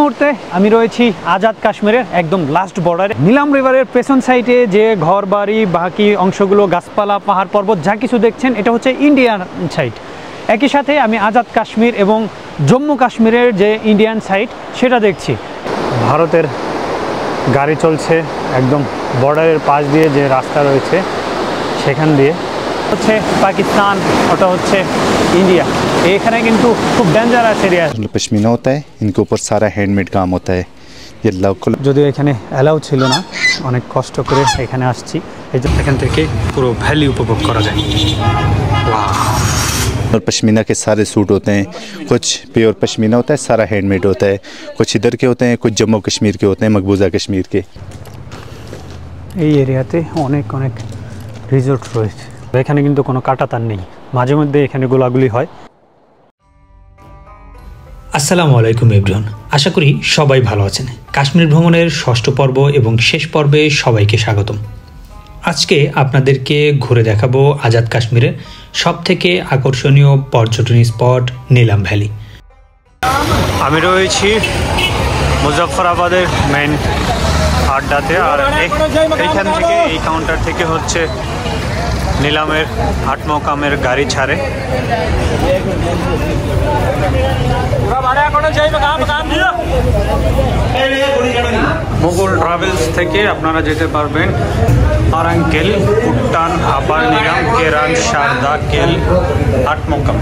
মুহূর্তে আমি রয়েছি আজাদ কাশ্মীরের একদম লাস্ট বর্ডারে। নীলাম রিভারের পেছন সাইডে যে ঘর বাড়ি বাকি অংশগুলো গাছপালা পাহাড় পর্বত যা কিছু দেখছেন এটা হচ্ছে ইন্ডিয়ান সাইড। একই সাথে আমি আজাদ কাশ্মীর এবং জম্মু কাশ্মীরের যে ইন্ডিয়ান সাইড সেটা দেখছি। ভারতের গাড়ি চলছে একদম বর্ডারের পাশ দিয়ে যে রাস্তা রয়েছে সেখান দিয়ে, হচ্ছে পাকিস্তান, ওটা হচ্ছে ইন্ডিয়া। এখানে কিন্তু খুব ডেঞ্জারাস এরিয়া। पश्मीना होता है, इनके ऊपर सारा हैंडमेड काम होता है। ये लोकल যদিও এখানে অ্যালাউ ছিল না, অনেক কষ্ট করে এখানে আসছি। এই যে এখান থেকে পুরো ভ্যালি উপভোগ করা যায়। और पश्मीना के सारे सूट होते हैं, कुछ प्योर पश्मीना होता है, सारा हैंडमेड होता है। कुछ इधर के होते हैं, कुछ जम्मू कश्मीर के होते हैं, मकबूजा कश्मीर के। এই এরিয়াতে অনেক অনেক রিসোর্ট রয়েছে। এখানে কিন্তু কোনো কাঁটাতার নেই, মাঝে মধ্যে এখানে গোলাগুলি হয়। আসসালামু আলাইকুম এভরিওয়ান, আশা করি সবাই ভালো আছেন। কাশ্মীর ভ্রমণের ষষ্ঠ পর্ব এবং শেষ পর্বে সবাইকে স্বাগতম। আজকে আপনাদেরকে ঘুরে দেখাবো আজাদ কাশ্মীরের সবথেকে আকর্ষণীয় পর্যটন স্পট নীলাম ভ্যালি। আমি রয়েছি মুজফ্ফরাবাদের মেইন আড্ডাতে, আর এইখান থেকে এই কাউন্টার থেকে হচ্ছে নীলামের 8 মকামের গাড়ি ছাড়ে। মুঘল ট্রাভেলস থেকে আপনারা যেতে পারবেন আরাঙ্কেল, কুট্টান, আবার নীলাম, কেরান, शारदा, केल, 8 मकाम।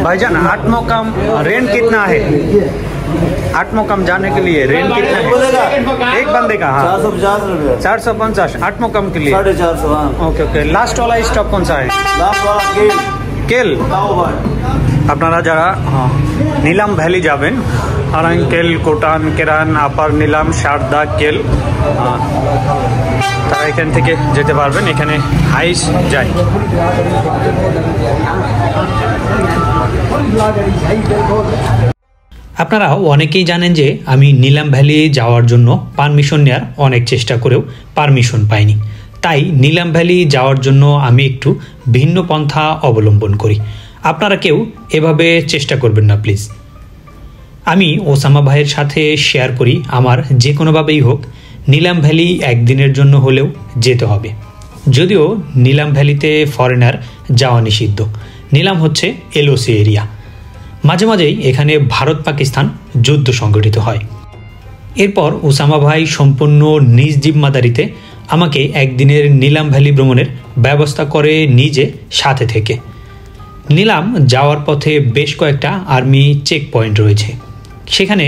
भाईजान 8 मकाम रेंट कितना है? 8 मकाम जाने के लिए रेंट कितना है एक बंदे का? हाँ 450 8 मकाम के लिए 450। Okay okay. लास्ट वाला स्टॉप कौन सा है? लास्ट वाला केल। আপনারা যারা নীলাম ভ্যালি যাবেন, আরাঙ্কেল, কোটান, কেরান, আপার নীলাম, শারদা, কেল, তারা এখান থেকে যেতে পারবেন। এখানে হাইস যায়। আপনারা অনেকেই জানেন যে আমি নীলাম ভ্যালি যাওয়ার জন্য পারমিশন নেওয়ার অনেক চেষ্টা করেও পারমিশন পাইনি। তাই নীলাম ভ্যালি যাওয়ার জন্য আমি একটু ভিন্ন পন্থা অবলম্বন করি। আপনারা কেউ এভাবে চেষ্টা করবেন না প্লিজ। আমি ওসামা ভাইয়ের সাথে শেয়ার করি আমার যে কোনোভাবেই হোক নীলাম ভ্যালি একদিনের জন্য হলেও যেতে হবে। যদিও নীলাম ভ্যালিতে ফরেনার যাওয়া নিষিদ্ধ। নীলাম হচ্ছে এলওসি এরিয়া। মাঝে মাঝেই এখানে ভারত পাকিস্তান যুদ্ধ সংঘটিত হয়। এরপর ওসামা ভাই সম্পূর্ণ নিজ জিম্মাদারিতে আমাকে একদিনের নীলাম ভ্যালি ভ্রমণের ব্যবস্থা করে নিজে সাথে থেকে। নীলাম যাওয়ার পথে বেশ কয়েকটা আর্মি চেক পয়েন্ট রয়েছে, সেখানে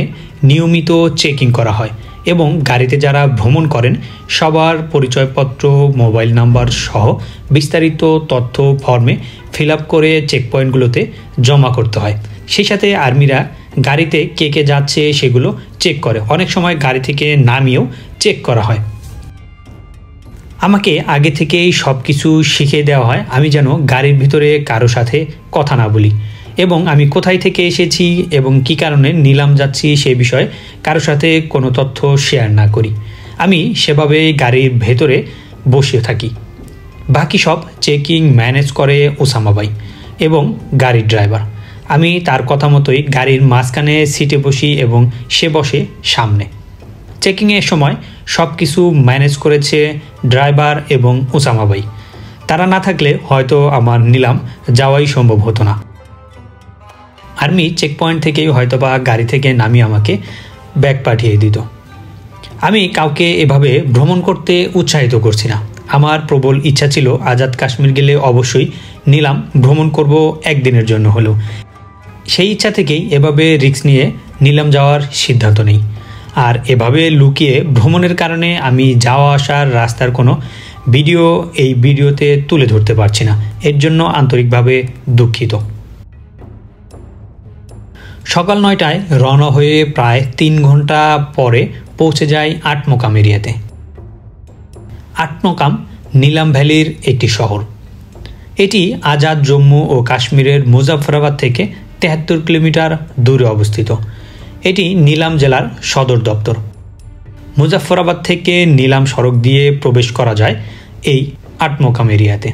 নিয়মিত চেকিং করা হয় এবং গাড়িতে যারা ভ্রমণ করেন সবার পরিচয়পত্র, মোবাইল নাম্বার সহ বিস্তারিত তথ্য ফর্মে ফিল আপ করে চেক পয়েন্টগুলোতে জমা করতে হয়। সেই সাথে আর্মিরা গাড়িতে কে কে যাচ্ছে সেগুলো চেক করে, অনেক সময় গাড়ি থেকে নামিয়েও চেক করা হয়। আমাকে আগে থেকেই সব কিছু শিখিয়ে দেওয়া হয় আমি যেন গাড়ির ভিতরে কারো সাথে কথা না বলি এবং আমি কোথায় থেকে এসেছি এবং কী কারণে নীলাম যাচ্ছি সেই বিষয়ে কারো সাথে কোনো তথ্য শেয়ার না করি। আমি সেভাবে গাড়ির ভেতরে বসে থাকি। বাকি সব চেকিং ম্যানেজ করে ওসামা ভাই এবং গাড়ির ড্রাইভার। আমি তার কথা মতোই গাড়ির মাঝখানে সিটে বসি এবং সে বসে সামনে। চেকিংয়ের সময় সব কিছু ম্যানেজ করেছে ড্রাইভার এবং ওসামা ভাই। তারা না থাকলে হয়তো আমার নীলাম যাওয়াই সম্ভব হতো না। আর্মি চেক পয়েন্ট থেকেই হয়তোবা গাড়ি থেকে নামিয়ে আমাকে ব্যাগ পাঠিয়ে দিত। আমি কাউকে এভাবে ভ্রমণ করতে উৎসাহিত করছি না। আমার প্রবল ইচ্ছা ছিল আজাদ কাশ্মীর গেলে অবশ্যই নীলাম ভ্রমণ করব একদিনের জন্য হলেও। সেই ইচ্ছা থেকেই এভাবে রিস্ক নিয়ে নীলাম যাওয়ার সিদ্ধান্ত নেই। আর এভাবে লুকিয়ে ভ্রমণের কারণে আমি যাওয়া আসার রাস্তার কোনো ভিডিও এই ভিডিওতে তুলে ধরতে পারছি না, এর জন্য আন্তরিকভাবে দুঃখিত। সকাল 9টায় রওনা হয়ে প্রায় 3 ঘন্টা পরে পৌঁছে যাই 8 মকাম এরিয়াতে। 8 মকাম নীলাম ভ্যালির একটি শহর। এটি আজাদ জম্মু ও কাশ্মীরের মুজফ্ফরাবাদ থেকে 73 কিলোমিটার দূরে অবস্থিত। এটি নীলাম জেলার সদর দপ্তর। মুজফ্ফরাবাদ থেকে নীলাম সড়ক দিয়ে প্রবেশ করা যায় এই 8 মকাম এরিয়াতে।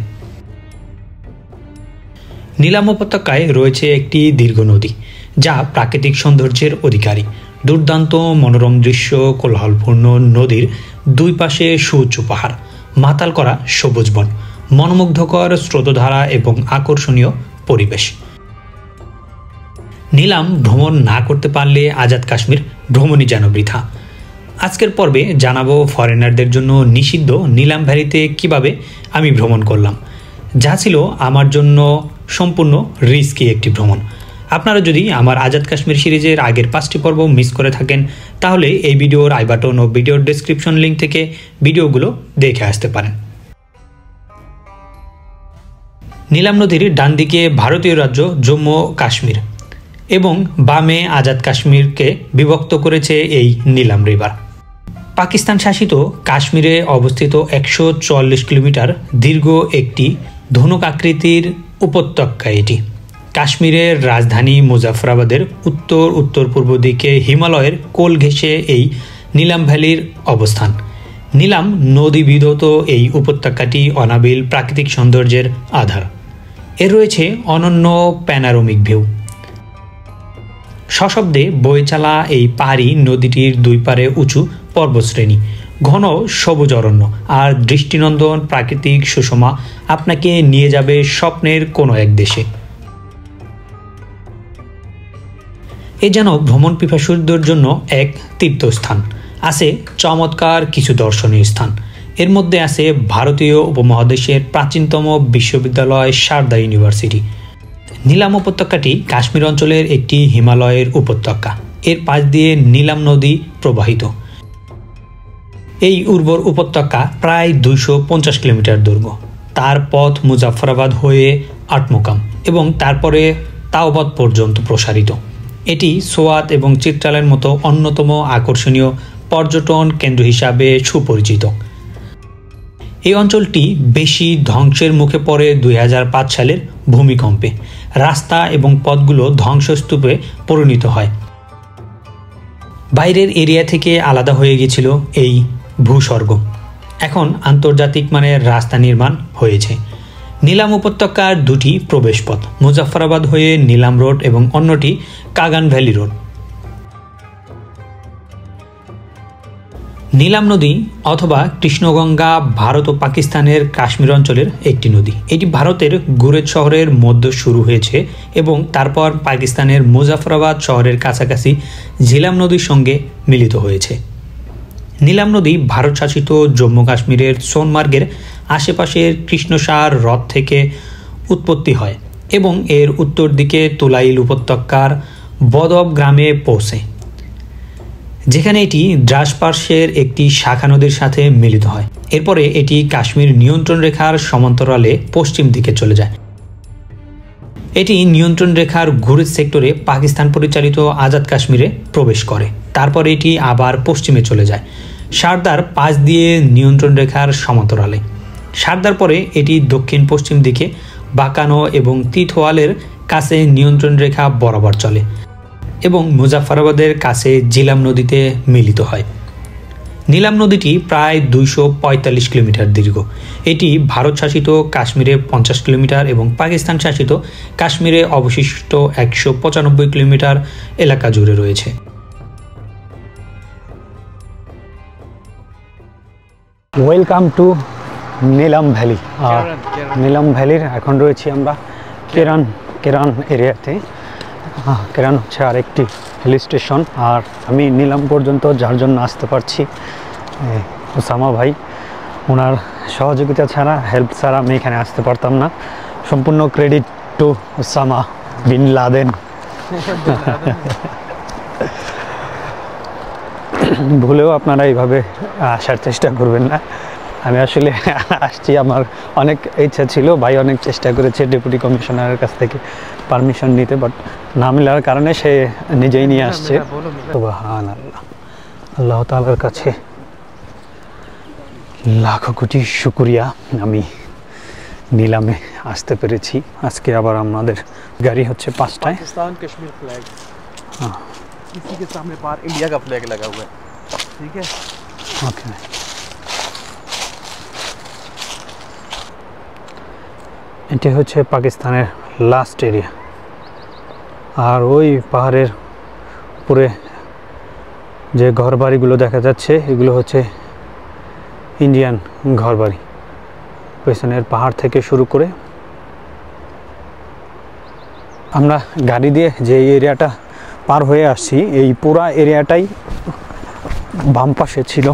নীলাম উপত্যকায় রয়েছে একটি দীর্ঘ নদী যা প্রাকৃতিক সৌন্দর্যের অধিকারী। দুর্দান্ত মনোরম দৃশ্য, কোলাহলপূর্ণ নদীর দুই পাশে সুউচ্চ পাহাড়, মাতাল করা সবুজ বন, মনোমুগ্ধকর স্রোতধারা এবং আকর্ষণীয় পরিবেশ। নিলাম ভ্রমণ না করতে পারলে আজাদ কাশ্মীর ভ্রমণই যেন বৃথা। আজকের পর্বে জানাবো ফরেনারদের জন্য নিষিদ্ধ নিলাম ভ্যালিতে কিভাবে আমি ভ্রমণ করলাম, যা ছিল আমার জন্য সম্পূর্ণ রিস্কি একটি ভ্রমণ। আপনারা যদি আমার আজাদ কাশ্মীর সিরিজের আগের 5টি পর্ব মিস করে থাকেন, তাহলে এই ভিডিওর আই বাটন ও ভিডিওর ডেসক্রিপশন লিঙ্ক থেকে ভিডিওগুলো দেখে আসতে পারেন। নিলাম নদীর ডান দিকে ভারতীয় রাজ্য জম্মু ও কাশ্মীর এবং বামে আজাদ কাশ্মীরকে বিভক্ত করেছে এই নিলাম রিভার। পাকিস্তান শাসিত কাশ্মীরে অবস্থিত 144 কিলোমিটার দীর্ঘ একটি ধনুক আকৃতির উপত্যকা এটি। কাশ্মীরের রাজধানী মুজাফরাবাদের উত্তর পূর্ব দিকে হিমালয়ের কোল ঘেঁষে এই নিলাম ভ্যালির অবস্থান। নিলাম নদী বিধৌত এই উপত্যকাটি অনাবিল প্রাকৃতিক সৌন্দর্যের আধার। এর রয়েছে অনন্য প্যানোরামিক ভিউ। সশব্দে বয়ে চলা এই পাহাড়ি নদীটির দুই পারে উঁচু পর্বতশ্রেণী, ঘন সবুজ অরণ্য আর দৃষ্টিনন্দন প্রাকৃতিক সুষমা আপনাকে নিয়ে যাবে স্বপ্নের কোনো এক দেশে। এ যেন ভ্রমণ পিপাসুদের জন্য এক তীর্থস্থান। আছে চমৎকার কিছু দর্শনীয় স্থান। এর মধ্যে আছে ভারতীয় উপমহাদেশের প্রাচীনতম বিশ্ববিদ্যালয় সারদা ইউনিভার্সিটি। নিলাম উপত্যকাটি কাশ্মীর অঞ্চলের একটি হিমালয়ের উপত্যকা। এর পাশ দিয়ে নিলাম নদী প্রবাহিত। এই উর্বর উপত্যকা প্রায় 250 কিলোমিটার দৈর্ঘ্য। তার পথ মুজাফরাবাদ হয়ে আটমোকাম এবং তারপরে তাওবাদ পর্যন্ত প্রসারিত। এটি সোয়াত এবং চিত্রালের মতো অন্যতম আকর্ষণীয় পর্যটন কেন্দ্র হিসাবে সুপরিচিত। এই অঞ্চলটি বেশি ধ্বংসের মুখে পড়ে 2005 সালের ভূমিকম্পে। রাস্তা এবং পথগুলো ধ্বংসস্তূপে পরিণত হয়। বাইরের এরিয়া থেকে আলাদা হয়ে গিয়েছিল এই ভূস্বর্গ। এখন আন্তর্জাতিক মানের রাস্তা নির্মাণ হয়েছে। নিলাম উপত্যকার দুটি প্রবেশপথ, মুজাফরাবাদ হয়ে নিলাম রোড এবং অন্যটি কাগান ভ্যালি রোড। নিলাম নদী অথবা কৃষ্ণগঙ্গা ভারত ও পাকিস্তানের কাশ্মীর অঞ্চলের একটি নদী। এটি ভারতের গুরেজ শহরের মধ্যে শুরু হয়েছে এবং তারপর পাকিস্তানের মুজাফরাবাদ শহরের কাছাকাছি ঝিলাম নদীর সঙ্গে মিলিত হয়েছে। নিলাম নদী ভারত শাসিত জম্মু কাশ্মীরের সোনমার্গের আশেপাশের কৃষ্ণসার হ্রদ থেকে উৎপত্তি হয় এবং এর উত্তর দিকে তুলাইল উপত্যকার বদব গ্রামে পৌঁছে, যেখানে এটি দ্রাস পার্শ্বের একটি শাখা নদীর সাথে মিলিত হয়। এরপরে এটি কাশ্মীর নিয়ন্ত্রণ রেখার সমান্তরালে পশ্চিম দিকে চলে যায়। এটি নিয়ন্ত্রণ রেখার গুরেজ সেক্টরে পাকিস্তান পরিচালিত আজাদ কাশ্মীরে প্রবেশ করে। তারপরে এটি আবার পশ্চিমে চলে যায় সারদার পাশ দিয়ে নিয়ন্ত্রণ রেখার সমান্তরালে। সারদার পরে এটি দক্ষিণ পশ্চিম দিকে বাঁকানো এবং তিতওয়ালের কাছে নিয়ন্ত্রণ রেখা বরাবর চলে এবং মুজাফরাবাদের কাছে ঝিলাম নদীতে মিলিত হয়। নিলাম নদীটি প্রায় 245 কিলোমিটার দীর্ঘ। এটি ভারত শাসিত কাশ্মীরে 50 কিলোমিটার এবং পাকিস্তান শাসিত কাশ্মীরে অবশিষ্ট 195 কিলোমিটার এলাকা জুড়ে রয়েছে। ওয়েলকাম টু নিলাম ভ্যালি। আর নিলাম ভ্যালির এখন রয়েছি আমরা কেরান এরিয়াতে। কেরান হচ্ছে আরেকটি হিল স্টেশন। আর আমি নিলাম পর্যন্ত যার জন্য আসতে পারছি, ওসামা ভাই, ওনার সহযোগিতা ছাড়া, হেল্প ছাড়া আমি এখানে আসতে পারতাম না। সম্পূর্ণ credit to Osama bin Laden. ভুলেও আপনারা এইভাবে আসার চেষ্টা করবেন না। আমি আসলে আসছি, আমার অনেক ইচ্ছা ছিল, ভাই অনেক চেষ্টা করেছে ডেপুটি কমিশনারের কাছ থেকে পারমিশন নিতে, বাট না মিলার কারণে সে নিজেই নিয়ে আসছে। সুবহানাল্লাহ, আল্লাহ তাআলার কাছে লাখো কোটি শুকরিয়া আমি নিলামে আসতে পেরেছি। আজকে আবার আমাদের গাড়ি হচ্ছে 5টায়। पाकिस्तान कश्मीर फ्लैग, हाँ, इसी के सामने बाहर इंडिया का फ्लैग लगा हुआ है, ठीक है। ओके, এটি হচ্ছে পাকিস্তানের লাস্ট এরিয়া। আর ওই পাহাড়ের উপরে যে ঘরবাড়িগুলো দেখা যাচ্ছে এগুলো হচ্ছে ইন্ডিয়ান ঘরবাড়ি। পেছনের পাহাড় থেকে শুরু করে আমরা গাড়ি দিয়ে যে এরিয়াটা পার হয়ে আসছি এই পুরা এরিয়াটাই বাম পাশে ছিল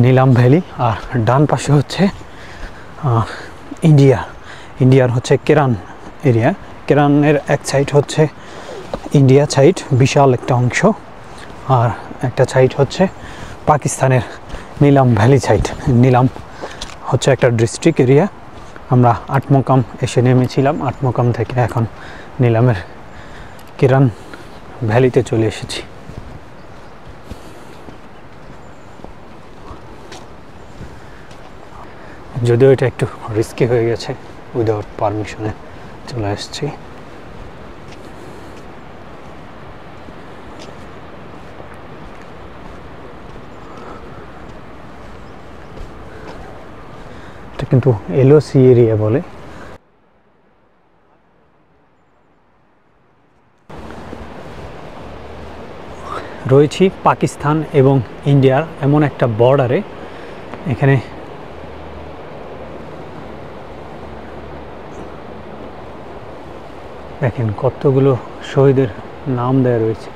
নিলাম ভ্যালি আর ডান পাশে হচ্ছে ইন্ডিয়ার হচ্ছে কেরান এরিয়া। কেরানের এক সাইড হচ্ছে ইন্ডিয়া সাইড, বিশাল একটা অংশ, আর একটা সাইড হচ্ছে পাকিস্তানের নিলাম ভ্যালি সাইড। নিলাম হচ্ছে একটা ডিস্ট্রিক্ট এরিয়া। আমরা আটমোকাম এসে নেমেছিলাম, আটমোকাম থেকে এখন নিলামের কেরান ভ্যালিতে চলে এসেছি। যদিও এটা একটু রিস্কি হয়ে গেছে, উইদাউট পারমিশনে চলে এসেছি। এটা কিন্তু এলওসি এরিয়া বলে। রয়েছি পাকিস্তান এবং ইন্ডিয়ার এমন একটা বর্ডারে। এখানে দেখেন কতগুলো শহীদের নাম দেওয়া রয়েছে।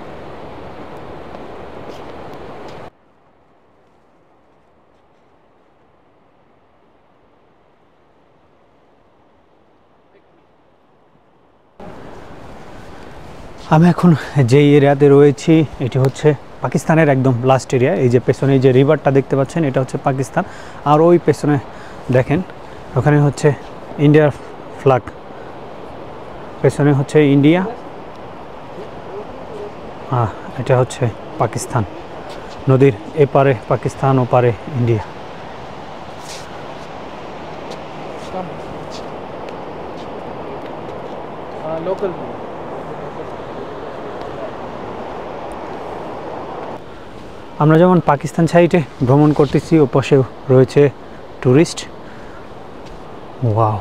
আমি এখন যেই এরিয়াতে রয়েছি এটি হচ্ছে পাকিস্তানের একদম লাস্ট এরিয়া। এই যে পেছনে যে রিভারটা দেখতে পাচ্ছেন এটা হচ্ছে পাকিস্তান, আর ওই পেছনে দেখেন ওখানে হচ্ছে ইন্ডিয়ার ফ্ল্যাগ, পেছনে হচ্ছে ইন্ডিয়া, এটা হচ্ছে পাকিস্তান। নদীর এপারে পাকিস্তান, ওপারে ইন্ডিয়া। लोकल আমরা যেমন পাকিস্তান সাইডে ভ্রমণ করতেছি, ওপাশেও রয়েছে টুরিস্ট। ওয়াও,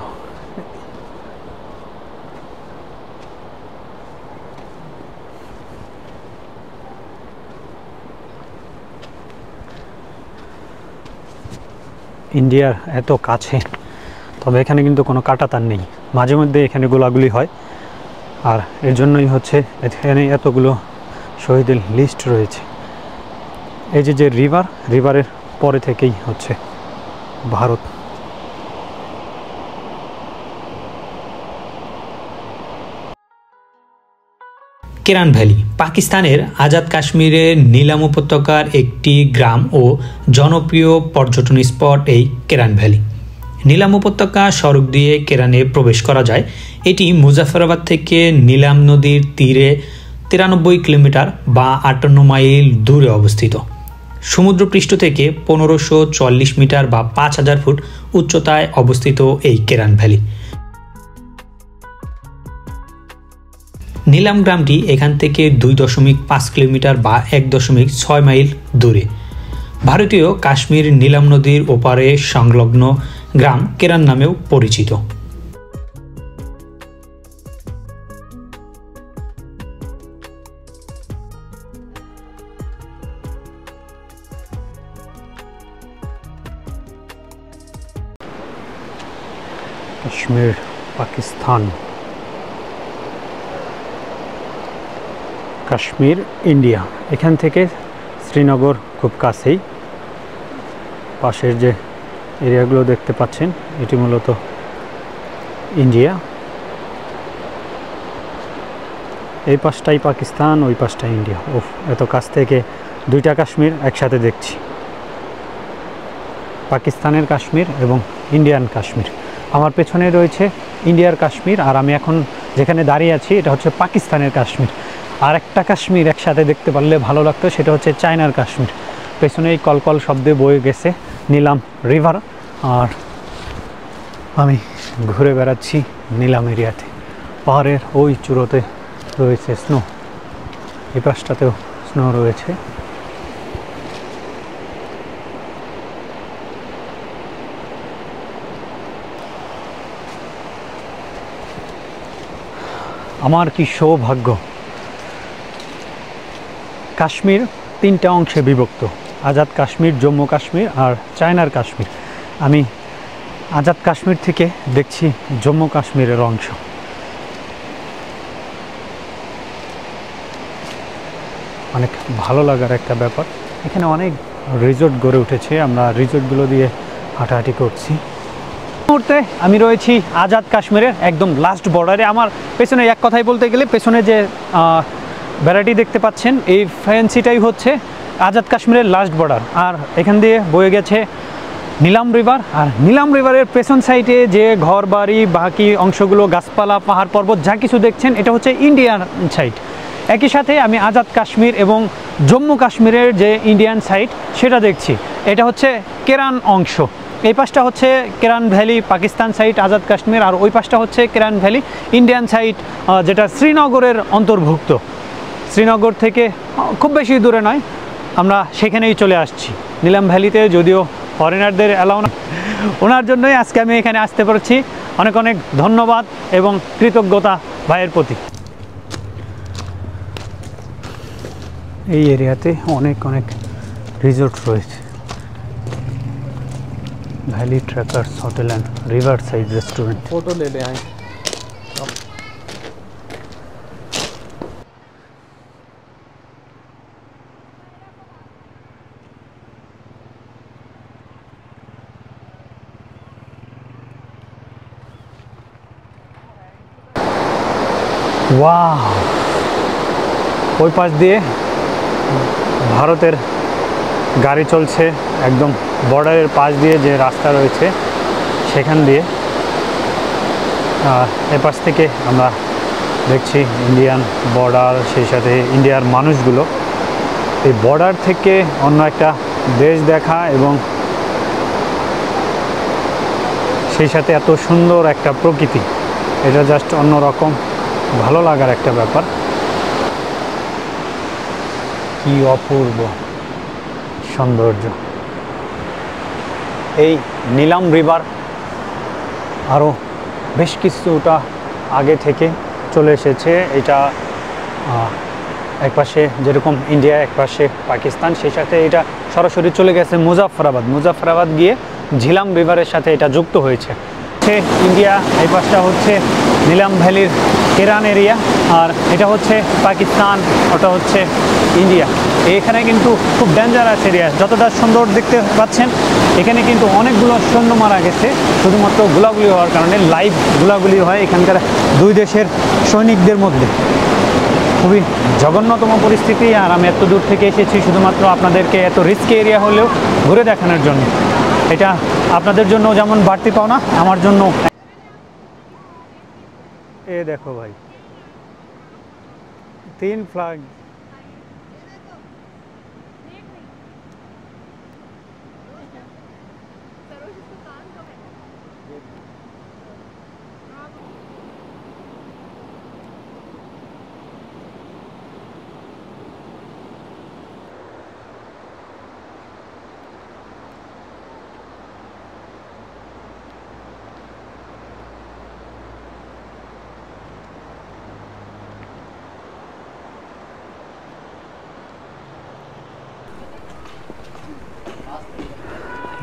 ইন্ডিয়ার এত কাছে, তবে এখানে কিন্তু কোনো কাঁটাতার নেই। মাঝে মধ্যে এখানে গোলাগুলি হয়, আর এর জন্যই হচ্ছে এখানে এতগুলো শহীদের লিস্ট রয়েছে। এই যে রিভারের পরে থেকেই হচ্ছে ভারত। কেরান ভ্যালি পাকিস্তানের আজাদ কাশ্মীরের নিলাম উপত্যকার একটি গ্রাম ও জনপ্রিয় পর্যটন স্পট এই কেরান ভ্যালি। নিলাম উপত্যকা সড়ক দিয়ে কেরানে প্রবেশ করা যায়। এটি মুজাফরাবাদ থেকে নিলাম নদীর তীরে 93 কিলোমিটার বা 58 মাইল দূরে অবস্থিত। সমুদ্রপৃষ্ঠ থেকে 1540 মিটার বা 5000 ফুট উচ্চতায় অবস্থিত এই কেরান ভ্যালি। নিলাম গ্রামটি এখান থেকে 2.5 কিলোমিটার বা 1.6 মাইল দূরে। ভারতীয় কাশ্মীর নিলাম নদীর ওপারে সংলগ্ন গ্রাম কেরান নামেও পরিচিত। কাশ্মীর, পাকিস্তান, কাশ্মীর, ইন্ডিয়া। এখান থেকে শ্রীনগর খুব কাছেই। পাশের যে এরিয়াগুলো দেখতে পাচ্ছেন এটি মূলত ইন্ডিয়া। এই পাশটাই পাকিস্তান, ওই পাশটাই ইন্ডিয়া। ওফ, এত কাছ থেকে দুইটা কাশ্মীর একসাথে দেখছি, পাকিস্তানের কাশ্মীর এবং ইন্ডিয়ান কাশ্মীর। আমার পেছনে রয়েছে ইন্ডিয়ার কাশ্মীর, আর আমি এখন যেখানে দাঁড়িয়ে আছি এটা হচ্ছে পাকিস্তানের কাশ্মীর। আর একটা কাশ্মীর একসাথে দেখতে পারলে ভালো লাগতো, সেটা হচ্ছে চায়নার কাশ্মীর। পেছনে এই কলকল শব্দে বয়ে গেছে নিলাম রিভার, আর আমি ঘুরে বেড়াচ্ছি নিলাম এরিয়াতে। পাহাড়ের ওই চূড়োতে রয়েছে স্নো, এই পাশটাতেও স্নো রয়েছে। আমার কি সৌভাগ্য। কাশ্মীর তিনটা অংশে বিভক্ত, আজাদ কাশ্মীর, জম্মু কাশ্মীর আর চায়নার কাশ্মীর। আমি আজাদ কাশ্মীর থেকে দেখছি জম্মু কাশ্মীরের অংশ। অনেক ভালো লাগার একটা ব্যাপার। এখানে অনেক রিসোর্ট গড়ে উঠেছে, আমরা রিসোর্টগুলো দিয়ে হাঁটাহাঁটি করছি। মুহূর্তে আমি রয়েছি আজাদ কাশ্মীরের একদম লাস্ট বর্ডারে। আমার পেছনে এক কথায় বলতে গেলে পেছনে যে ভ্যারাইটি দেখতে পাচ্ছেন এই ফ্যান্সিটাই হচ্ছে আজাদ কাশ্মীরের লাস্ট বর্ডার। আর এখান দিয়ে বয়ে গেছে নীলাম রিভার। আর নীলাম রিভারের পেছন সাইডে যে ঘর বাড়ি বাকি অংশগুলো, গাছপালা, পাহাড় পর্বত যা কিছু দেখছেন এটা হচ্ছে ইন্ডিয়ান সাইড। একই সাথে আমি আজাদ কাশ্মীর এবং জম্মু কাশ্মীরের যে ইন্ডিয়ান সাইড সেটা দেখছি। এটা হচ্ছে কেরান অংশ। এই পাশটা হচ্ছে কেরান ভ্যালি পাকিস্তান সাইড আজাদ কাশ্মীর, আর ওই পাশটা হচ্ছে কেরান ভ্যালি ইন্ডিয়ান সাইড, যেটা শ্রীনগরের অন্তর্ভুক্ত। শ্রীনগর থেকে খুব বেশি দূরে নয়, আমরা সেখানেই চলে আসছি নীলাম ভ্যালিতে। যদিও ফরেনারদের অ্যালাউ না, ওনার জন্যই আজকে আমি এখানে আসতে পারছি। অনেক অনেক ধন্যবাদ এবং কৃতজ্ঞতা ভাইয়ের প্রতি। এই এরিয়াতে অনেক অনেক রিসোর্ট রয়েছে। Valley trekkers hotel and river side restaurant. Photo ले ले आए। ওয়াও, ওই পাশ দিয়ে ভারতের গাড়ি চলছে, একদম বর্ডারের পাশ দিয়ে যে রাস্তা রয়েছে সেখান দিয়ে। আর এ পাশ থেকে আমরা দেখছি ইন্ডিয়ান বর্ডার, সেই সাথে ইন্ডিয়ার মানুষগুলো। এই বর্ডার থেকে অন্য একটা দেশ দেখা এবং সেই সাথে এত সুন্দর একটা প্রকৃতি, এটা জাস্ট অন্যরকম ভালো লাগার একটা ব্যাপার। কি অপূর্ব সৌন্দর্য। এই নীলাম রিভার আরও বেশ কিছুটা আগে থেকে চলে এসেছে। এটা একপাশে যেরকম ইন্ডিয়া, একপাশে পাকিস্তান, সেই সাথে এটা সরাসরি চলে গেছে মুজাফরাবাদ গিয়ে ঝিলাম রিভারের সাথে এটা যুক্ত হয়েছে। ইন্ডিয়া, এই পাশটা হচ্ছে নীলাম ভ্যালির কেরান এরিয়া, আর এটা হচ্ছে পাকিস্তান, ওটা হচ্ছে ইন্ডিয়া। এখানে কিন্তু খুব ডেঞ্জারাস এরিয়া। যতটা সুন্দর দেখতে পাচ্ছেন এখানে কিন্তু অনেকগুলো সৈন্য মারা গেছে শুধুমাত্র গোলাগুলি হওয়ার কারণে। লাইভ গোলাগুলি হয় এখানকার দুই দেশের সৈনিকদের মধ্যে। খুবই জঘন্যতম পরিস্থিতি। আর আমি এত দূর থেকে এসেছি শুধুমাত্র আপনাদেরকে এত রিস্কি এরিয়া হলেও ঘুরে দেখানোর জন্য। এটা আপনাদের জন্য যেমন বাড়তি পাওনা, আমার জন্য। এ দেখো ভাই, 3 ফ্ল্যাগ।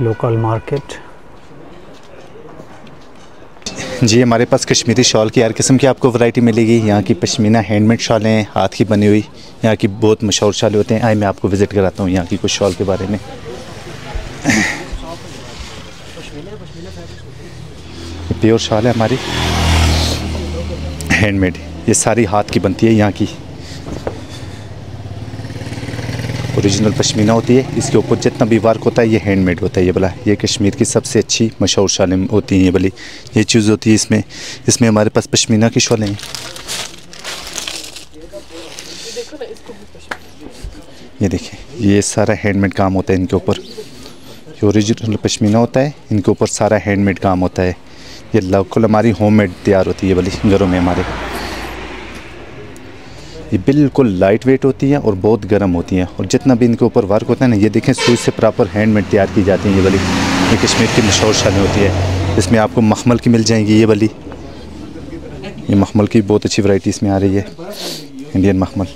Local market. जी, हमारे पास कश्मीरी शॉल की हर किस्म की आपको वैरायटी मिलेगी। यहाँ की पश्मीना हैंडमेड शॉलें हैं, हाथ की बनी हुई। यहाँ की बहुत मशहूर शॉल होते हैं। आइए मैं आपको विज़िट कराता हूँ यहाँ की कुछ शॉल के बारे में। प्योर शॉल है हमारी, हैंडमेड। ये सारी हाथ की बनती है। यहाँ की ओरिजिनल पश्मीना होती है। इसके ऊपर जितना भी वर्क होता है ये हैंडमेड होता है। ये वाला, ये कश्मीर की सबसे अच्छी मशहूर शॉलें होती हैं। ये वाली ये चीज़ होती है इसमें हमारे पास पश्मीना की शॉलें हैं। ये देखिए, ये सारा हैंडमेड काम होता है इनके ऊपर। ये ओरिजिनल पश्मीना होता है, इनके ऊपर सारा हैंडमेड काम होता है। ये लोकल हमारी होममेड तैयार होती है ये वाली घरों में हमारे। ये बिल्कुल लाइट वेट होती हैं और बहुत गर्म होती हैं। और जितना भी इनके ऊपर वर्क होता है ना, ये देखें सुई से प्रॉपर हैंडमेड तैयार की जाती हैं ये वाली। ये कश्मीर की मशहूर शॉलें होती है। इसमें आपको मखमल की मिल जाएंगी ये वाली। ये मखमल की बहुत अच्छी वैरायटी इसमें आ रही है, इंडियन मखमल।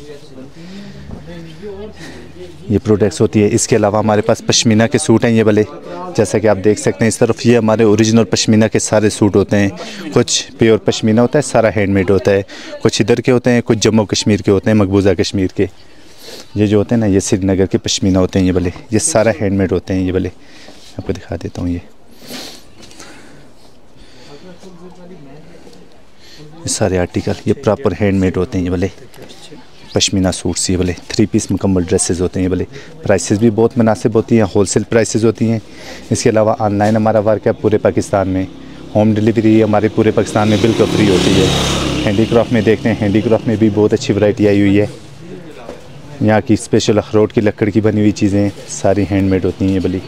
ये प्रोडक्ट्स होती है। इसके अलावा हमारे पास पश्मीना के सूट हैं ये वाले, जैसा कि आप देख सकते हैं इस तरफ। ये हमारे ओरिजिनल पश्मीना के सारे सूट होते हैं। कुछ प्योर पश्मीना होता है, सारा हैंडमेड होता है। कुछ इधर के होते हैं, कुछ जम्मू कश्मीर के होते हैं, मकबूजा कश्मीर के। ये जो होते हैं ना, ये श्रीनगर के पश्मीना होते हैं ये वाले। ये सारा हैंडमेड होते हैं ये वाले। आपको दिखा देता हूँ। ये सारे आर्टिकल ये प्रॉपर हैंडमेड होते हैं ये वाले पश्मीना सूट्स। ये वाले 3 पीस मुकम्मल ड्रेसेस होते हैं ये वाले। प्राइसेस भी बहुत मुनासिब होती हैं, होलसेल प्राइसेस होती हैं। इसके अलावा ऑनलाइन हमारा वर्क है पूरे पाकिस्तान में। होम डिलीवरी हमारे पूरे पाकिस्तान में बिल्कुल फ्री होती है। हैंडीक्राफ्ट में देखते हैं, हैंडीक्राफ्ट में भी बहुत अच्छी वैरायटी आई हुई है। यहाँ की स्पेशल अखरोट की लकड़ की बनी हुई चीज़ें सारी हैंडमेड होती हैं ये वाली।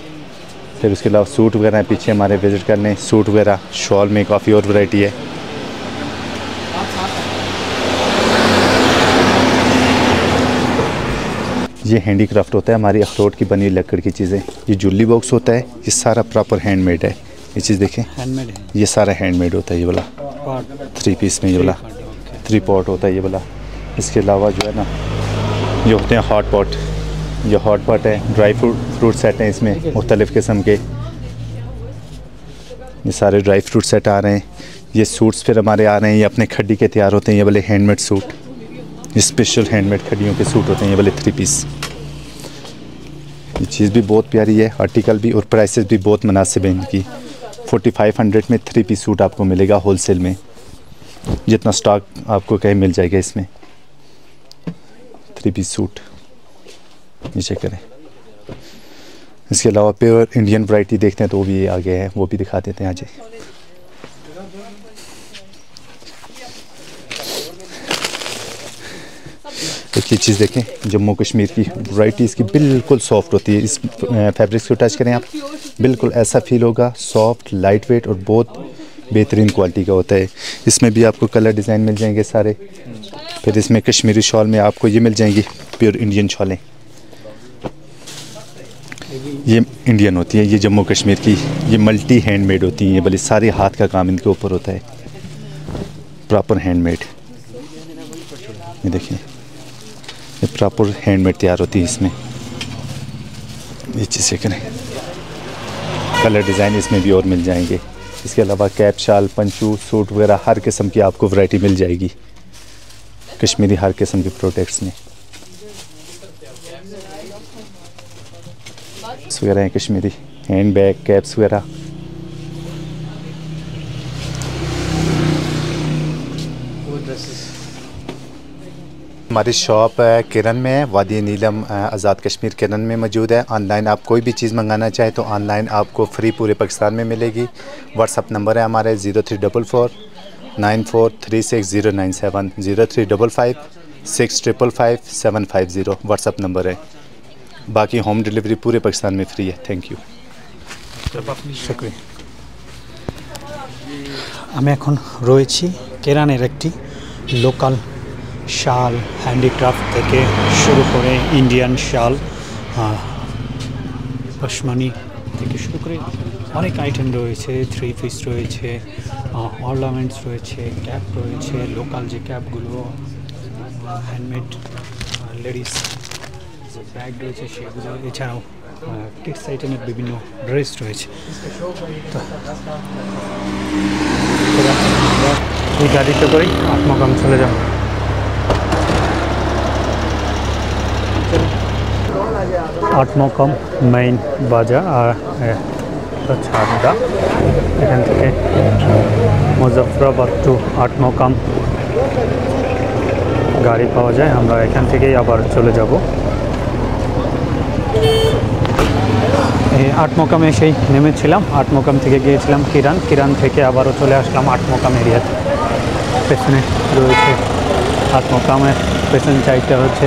फिर उसके अलावा सूट वगैरह पीछे हमारे विज़िट करने, सूट वगैरह, शॉल में काफ़ी और वैरायटी है। ये हैंडीक्राफ्ट होता है हमारी अखरोट की बनी लकड़ की चीज़ें। ये जूली बॉक्स होता है, ये सारा प्रॉपर हैंडमेड है। ये चीज़ देखें, हैंडमेड है, ये सारा हैंडमेड होता है ये वाला। 3 पीस में ये वाला 3 पॉट होता है ये वाला। इसके अलावा जो है ना, ये होते हैं हॉट पॉट। ये हॉट पॉट है, ड्राई फ्रूट सेट हैं इसमें मुख्तलिफ़ किस्म के। ये सारे ड्राई फ्रूट सेट आ रहे हैं। ये सूट्स फिर हमारे आ रहे हैं, ये अपने खड्डी के तैयार होते हैं ये वाले हैंडमेड सूट। ये स्पेशल हैंडमेड खड्डियों के सूट होते हैं ये वाले 3 पीस। ये चीज़ भी बहुत प्यारी है, आर्टिकल भी, और प्राइसेस भी बहुत मुनासिब है इनकी। 4500 में 3 पीस सूट आपको मिलेगा होलसेल में। जितना स्टॉक आपको कहीं मिल जाएगा इसमें। 3 पीस सूट ये चेक करें। इसके अलावा प्योर इंडियन वैरायटी देखते हैं तो वो भी आगे है, वो भी दिखा देते हैं आज। एक ये चीज़ देखें, जम्मू कश्मीर की वैरायटी इसकी बिल्कुल सॉफ्ट होती है। इस फैब्रिक्स को टच करें आप, बिल्कुल ऐसा फील होगा, सॉफ्ट, लाइट वेट और बहुत बेहतरीन क्वालिटी का होता है। इसमें भी आपको कलर डिज़ाइन मिल जाएंगे सारे। फिर इसमें कश्मीरी शॉल में आपको ये मिल जाएंगी प्योर इंडियन शॉलें। ये इंडियन होती है, ये जम्मू कश्मीर की, ये मल्टी हैंडमेड होती हैं ये बल्कि सारे हाथ का काम इनके ऊपर होता है, प्रॉपर हैंडमेड। ये देखिए, ये प्रॉपर हैंडमेड तैयार होती है इसमें। ये चीज़ें करें, कलर डिज़ाइन इसमें भी और मिल जाएंगे। इसके अलावा कैप, शाल, पंचू, सूट वगैरह हर किस्म की आपको वैरायटी मिल जाएगी कश्मीरी हर किस्म के प्रोडक्ट्स में। वगैरह हैं कश्मीरी, हैंड बैग, कैप्स वगैरह। हमारी शॉप किरण में है, वादी नीलम आज़ाद कश्मीर किरण में मौजूद है। ऑनलाइन आप कोई भी चीज़ मंगाना चाहे तो ऑनलाइन आपको फ्री पूरे पाकिस्तान में मिलेगी। व्हाट्सअप नंबर है हमारे 0344 9436 097 0355 655 750 व्हाट्सअप नंबर है। बाकी होम डिलीवरी पूरे पाकिस्तान में फ्री है। थैंक यू, शुक्रिया। আমি এখন রয়েছি কেরানের একটি লোকাল শাল হ্যান্ডিক্রাফট থেকে শুরু করে ইন্ডিয়ান শাল, পশমানি থেকে শুরু করে অনেক আইটেম রয়েছে। 3 পিস রয়েছে, অর্নামেন্টস রয়েছে, ক্যাপ রয়েছে, লোকাল যে ক্যাপগুলো, হ্যান্ডমেড লেডিস যে ব্যাগ রয়েছে সেগুলো, এছাড়াও কিডস আইটেমের বিভিন্ন ড্রেস রয়েছে। তো এই গাড়িতে করেই আত্মকাম চলে যাব। আটমকাম মেইন বাজার আর হচ্ছে আড্ডা। এখান থেকে মুজফ্ফরাবাদ টু আটমকাম গাড়ি পাওয়া যায়। আমরা এখান থেকেই আবার চলে যাব। আটমকামে এসেই নেমেছিলাম, আটমকাম থেকে গিয়েছিলাম কিরান, কিরান থেকে আবারও চলে আসলাম আটমকাম এরিয়াতে। পেছনে রয়েছে আটমকামের পেছন সাইডটা হচ্ছে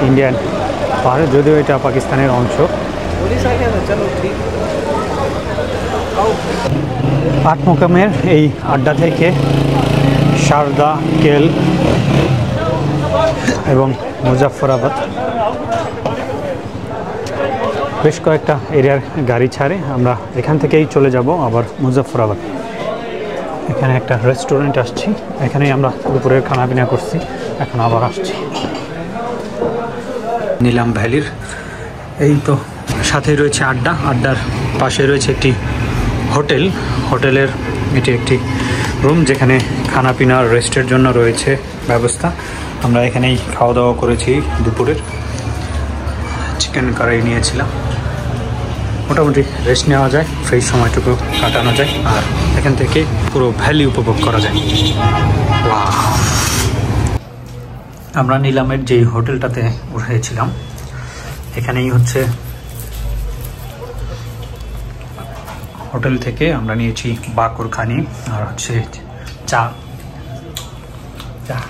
ইন্ডিয়ান পাহাড়, যদিও এটা পাকিস্তানের অংশ। আটমকামের এই আড্ডা থেকে শারদা, কেল এবং মুজফ্ফরাবাদ বেশ কয়েকটা এরিয়ার গাড়ি ছাড়ে। আমরা এখান থেকেই চলে যাব আবার মুজফ্ফরাবাদ। এখানে একটা রেস্টুরেন্ট আসছি, এখানেই আমরা দুপুরের খানা পিনা করছি, এখন আবার আসছি নিলাম ভ্যালির। এই তো সাথেই রয়েছে আড্ডা, আড্ডার পাশে রয়েছে একটি হোটেল, হোটেলের এটি একটি রুম যেখানে খানা পিনা রেস্টের জন্য রয়েছে ব্যবস্থা। আমরা এখানেই খাওয়া দাওয়া করেছি, দুপুরের চিকেন কারি নিয়েছিলাম। মোটামুটি রেস্ট নেওয়া যায়, সেই সময়টুকু কাটানো যায়, আর এখান থেকে পুরো ভ্যালি উপভোগ করা যায়। আমরা নিলামের যে হোটেলটাতে উঠেছিলাম এখানেই হচ্ছে হোটেল থেকে আমরা নিয়েছি বাকরখানি আর হচ্ছে চা।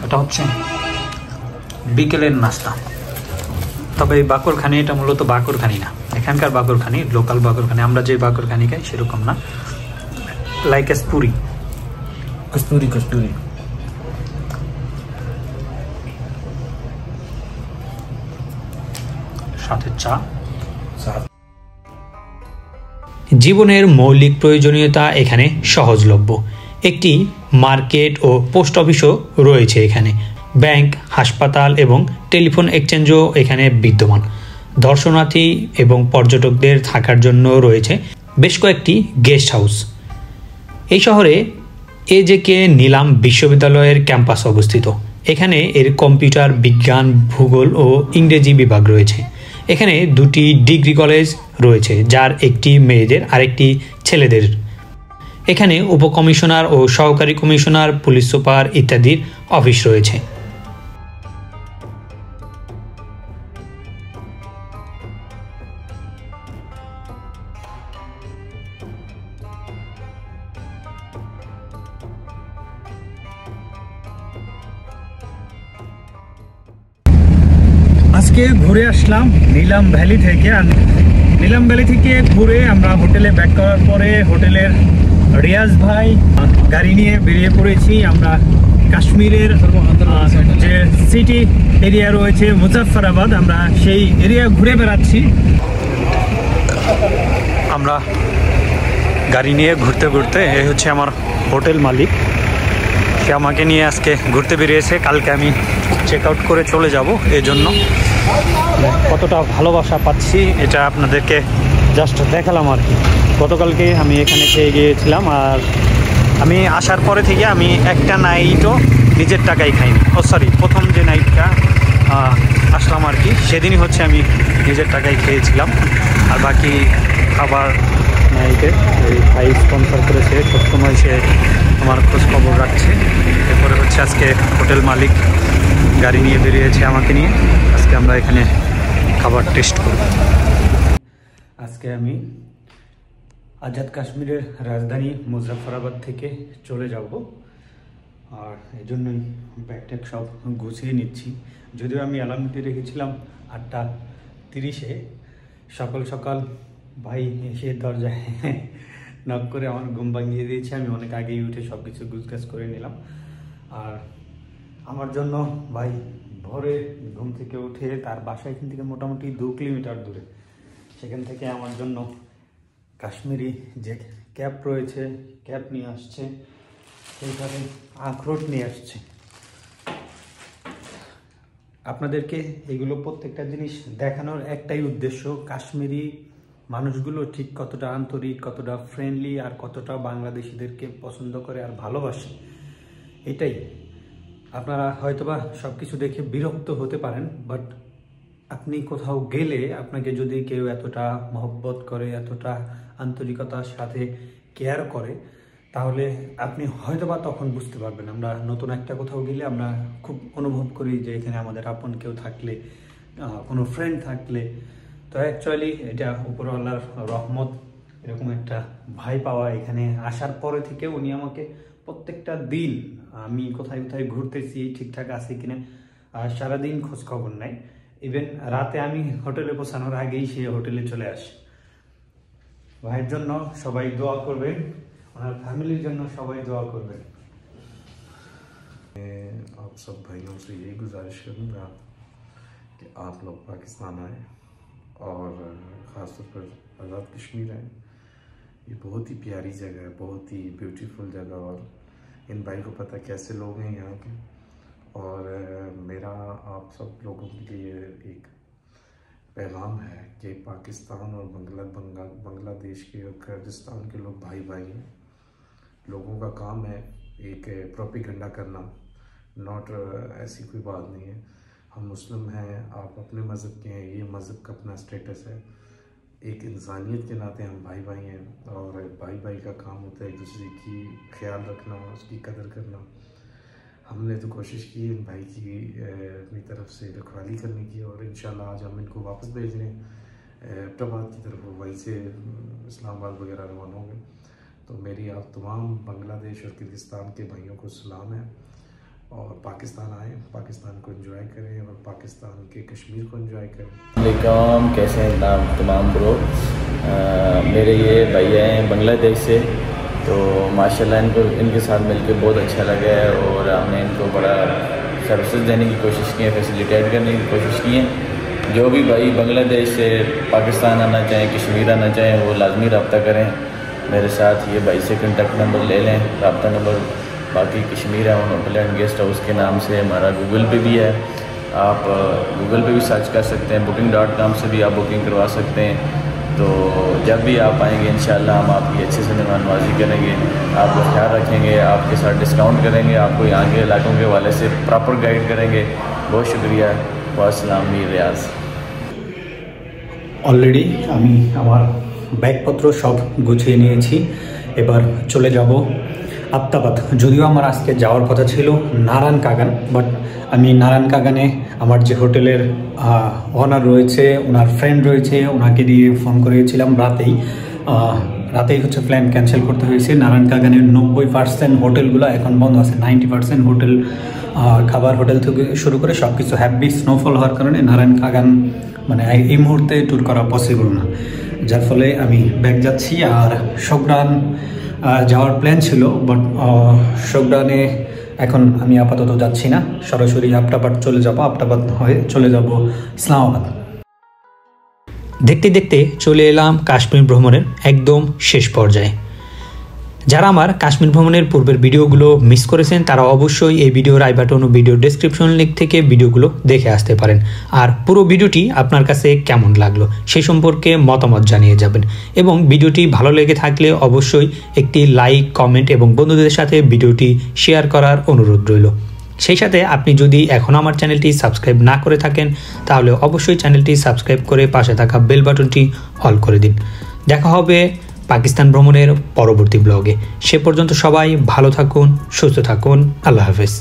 এটা হচ্ছে বিকেলের নাস্তা। তবে এই বাকরখানি এটা মূলত বাকরখানি না, এখানকার বাকরখানি লোকাল বাকরখানি, আমরা যে বাকরখানি খাই সেরকম না, লাইক কস্তুরি কস্তুরি কস্তুরি। সাথে চা। জীবনের মৌলিক প্রয়োজনীয়তা এখানে সহজলভ্য। একটি মার্কেট ও পোস্ট অফিসও রয়েছে এখানে। ব্যাংক, হাসপাতাল এবং টেলিফোন এক্সচেঞ্জও এখানে বিদ্যমান। দর্শনার্থী এবং পর্যটকদের থাকার জন্য রয়েছে বেশ কয়েকটি গেস্ট হাউস। এই শহরে এজেকে নিলাম বিশ্ববিদ্যালয়ের ক্যাম্পাস অবস্থিত। এখানে এর কম্পিউটার বিজ্ঞান, ভূগোল ও ইংরেজি বিভাগ রয়েছে। এখানে দুটি ডিগ্রি কলেজ রয়েছে, যার একটি মেয়েদের আরেকটি ছেলেদের। এখানে উপকমিশনার ও সহকারী কমিশনার, পুলিশ সুপার ইত্যাদির অফিস রয়েছে। আজকে ঘুরে আসলাম নিলাম ভ্যালি থেকে, আর নিলাম ভ্যালি থেকে ঘুরে আমরা হোটেলে ব্যাক করার পরে হোটেলের রিয়াজ ভাই গাড়ি নিয়ে বেরিয়ে পড়েছি। আমরা কাশ্মীরের যে সিটি এরিয়া রয়েছে মুজাফফরাবাদ, আমরা সেই এরিয়া ঘুরে বেড়াচ্ছি। আমরা গাড়ি নিয়ে ঘুরতে ঘুরতে, এই হচ্ছে আমার হোটেল মালিক, সে আমাকে নিয়ে আজকে ঘুরতে বেরিয়েছে। কালকে আমি চেক আউট করে চলে যাব, এই জন্য কতটা ভালোবাসা পাচ্ছি এটা আপনাদেরকে জাস্ট দেখালাম আর কি। গতকালকে আমি এখানে পেয়ে গিয়েছিলাম, আর আমি আসার পরে থেকে আমি একটা নাইটও নিজের টাকায় খাইনি। সরি, প্রথম যে নাইটটা আসলাম আর কি, সেদিনই হচ্ছে আমি নিজের টাকায় খেয়েছিলাম। আর বাকি খাবার নাইটে এই ভাই স্পন্সর করেছে, সবসময় সে আমার খোঁজ খবর রাখছে। এরপরে হচ্ছে আজকে হোটেল মালিক গাড়ি নিয়ে বেরিয়েছে আমাকে নিয়ে, আজকে আমরা এখানে খাবার টেস্ট করব। আজকে আমি আজাদ কাশ্মীরের রাজধানী মুজাফফরাবাদ থেকে চলে যাব, আর এই জন্যই ব্যাগট্যাগ সব গুছিয়ে নিচ্ছি। যদিও আমি অ্যালার্ম দিয়ে রেখেছিলাম 8:30-এ, সকাল সকাল ভাই এসে দরজায় নক করে আমার ঘুম ভাঙিয়ে দিয়েছে। আমি অনেক আগেই উঠে সব কিছু গুছগাছ করে নিলাম। আর আমার জন্য ভাই ভোরে ঘুম থেকে উঠে তার বাসা এখান থেকে মোটামুটি 2 কিলোমিটার দূরে, সেখান থেকে আমার জন্য কাশ্মীরি যে ক্যাপ রয়েছে ক্যাপ নিয়ে আসছে, সেইভাবে আখরোট নিয়ে আসছে। আপনাদেরকে এগুলো প্রত্যেকটা জিনিস দেখানোর একটাই উদ্দেশ্য, কাশ্মীরি মানুষগুলো ঠিক কতটা আন্তরিক, কতটা ফ্রেন্ডলি, আর কতটা বাংলাদেশিদেরকে পছন্দ করে আর ভালোবাসে। এটাই। আপনারা হয়তোবা সব কিছু দেখে বিরক্ত হতে পারেন, বাট আপনি কোথাও গেলে আপনাকে যদি কেউ এতটা মহব্বত করে, এতটা আন্তরিকতার সাথে কেয়ার করে, তাহলে আপনি হয়তোবা তখন বুঝতে পারবেন। আমরা নতুন একটা কোথাও গেলে আমরা খুব অনুভব করি যে এখানে আমাদের আপন কেউ থাকলে, কোনো ফ্রেন্ড থাকলে। তো অ্যাকচুয়ালি এটা উপরওয়ালার রহমত, এরকম একটা ভাই পাওয়া। এখানে আসার পরে থেকে উনি আমাকে প্রত্যেকটা দিন আমি কোথায় কোথায় ঘুরতেছি, ঠিকঠাক আছে কিনা, আর সারাদিন খোঁজ খবর নাই। ইভেন রাতে আমি হোটেলে পৌঁছানোর আগেই সে হোটেলে চলে আসে। ভাইয়ের জন্য সবাই দোয়া করবেন, ওনার ফ্যামিলির জন্য সবাই দোয়া করবেন। आप सब भाइयों से यही गुजारिश करूँगा कि आप लोग पाकिस्तान आए और ख़ासतौर पर आज़ाद कश्मीर आए। ये बहुत ही प्यारी जगह है, बहुत ही ब्यूटीफुल जगह, और इन भाई को पता कैसे लोग हैं यहाँ के। और मेरा आप सब लोगों के लिए एक पैगाम है कि पाकिस्तान और बांग्लादेश के और किर्गिस्तान के लोग भाई भाई हैं। लोगों का काम है एक प्रोपेगेंडा करना, नॉट ऐसी कोई बात नहीं है। हम मुस्लिम हैं, आप अपने मज़हब के हैं, ये मज़हब का अपना स्टेटस है। एक इंसानियत के नाते हम भाई भाई हैं और भाई भाई का काम होता है एक दूसरे की ख्याल रखना, उसकी कदर करना। हमने तो कोशिश की इन भाई की अपनी तरफ से रखवाली करने की और इंशाल्लाह आज हम इनको वापस भेज रहे हैं एबटाबाद की तरफ, वहीं से इस्लामाबाद वगैरह रवाना होंगे। तो मेरी आप तमाम बांग्लादेश और किर्गिस्तान के भाइयों को सलाम है और पाकिस्तान आएँ, पाकिस्तान को एंजॉय करें और पाकिस्तान के कश्मीर को एंजॉय करें। वालेकुम, कैसे हैं तमाम ब्रो। मेरे ये भैया हैं बांग्लादेश से, तो माशाल्लाह इनके साथ मिलकर बहुत अच्छा लगा है और हमने इनको बड़ा सर्विसेज देने की कोशिश की है, फैसिलिटेट करने की कोशिश की है। जो भी भाई बांग्लादेश से पाकिस्तान आना चाहें, कश्मीर आना चाहें, वो लाजमी रब्ता करें मेरे साथ। ये भाई से कॉन्टेक्ट नंबर ले लें, रब्ता नंबर। बाकी कश्मीर है होटल एंड गेस्ट हाउस के नाम से हमारा गूगल पे भी है, आप गूगल पे भी सर्च कर सकते हैं। booking.com से भी आप बुकिंग करवा सकते हैं। तो जब भी आप आएंगे इंशाल्लाह हम आपकी अच्छे से मेहमानवाजी करेंगे, आपका ख्याल रखेंगे, आपके साथ डिस्काउंट करेंगे, आपको यहाँ के इलाकों के हवाले से प्रॉपर गाइड करेंगे। बहुत शुक्रिया। वास्सलाम, मीर रियाज। অলরেডি আমি আমার ব্যাগপত্র সব গুছিয়ে নিয়েছি, এবার চলে যাব আফতাবাদ। যদিও আমার আজকে যাওয়ার কথা ছিল নারায়ণ কাগান, বাট আমি নারায়ণ কাগানে আমার যে হোটেলের ওনার রয়েছে, ওনার ফ্রেন্ড রয়েছে, ওনাকে দিয়ে ফোন করেছিলাম রাতেই হচ্ছে প্ল্যান ক্যান্সেল করতে হয়েছে। নারায়ণ কাগানের 90% হোটেলগুলো এখন বন্ধ আছে, 90% হোটেল খাবার হোটেল থেকে শুরু করে সব কিছু হ্যাভি স্নোফল হওয়ার কারণে নারায়ণ কাগান মানে এই মুহূর্তে ট্যুর করা পসিবল না, যার ফলে আমি ব্যাক যাচ্ছি। আর শোকরান যাওয়ার প্ল্যান ছিল, বাট শোকরানে এখন আমি আপাতত যাচ্ছি না, সরাসরি আফতাবাদ চলে যাব, আফতাবাদ হয়ে চলে যাব ইসলামাবাদ। দেখতে দেখতে চলে এলাম কাশ্মীর ভ্রমণের একদম শেষ পর্যায়ে। যারা আমার কাশ্মীর ভ্রমণের পূর্বের ভিডিওগুলো মিস করেছেন তারা অবশ্যই এই ভিডিওর আই বাটন ও ভিডিও ডেসক্রিপশন লিঙ্ক থেকে ভিডিওগুলো দেখে আসতে পারেন। আর পুরো ভিডিওটি আপনার কাছে কেমন লাগলো সেই সম্পর্কে মতামত জানিয়ে যাবেন, এবং ভিডিওটি ভালো লেগে থাকলে অবশ্যই একটি লাইক, কমেন্ট এবং বন্ধুদের সাথে ভিডিওটি শেয়ার করার অনুরোধ রইল। সেই সাথে আপনি যদি এখন আমার চ্যানেলটি সাবস্ক্রাইব না করে থাকেন তাহলে অবশ্যই চ্যানেলটি সাবস্ক্রাইব করে পাশে থাকা বেল বাটনটি অল করে দিন। দেখা হবে পাকিস্তান ভ্রমণের পরবর্তী ব্লগে। সে পর্যন্ত সবাই ভালো থাকুন, সুস্থ থাকুন। আল্লাহ হাফেজ।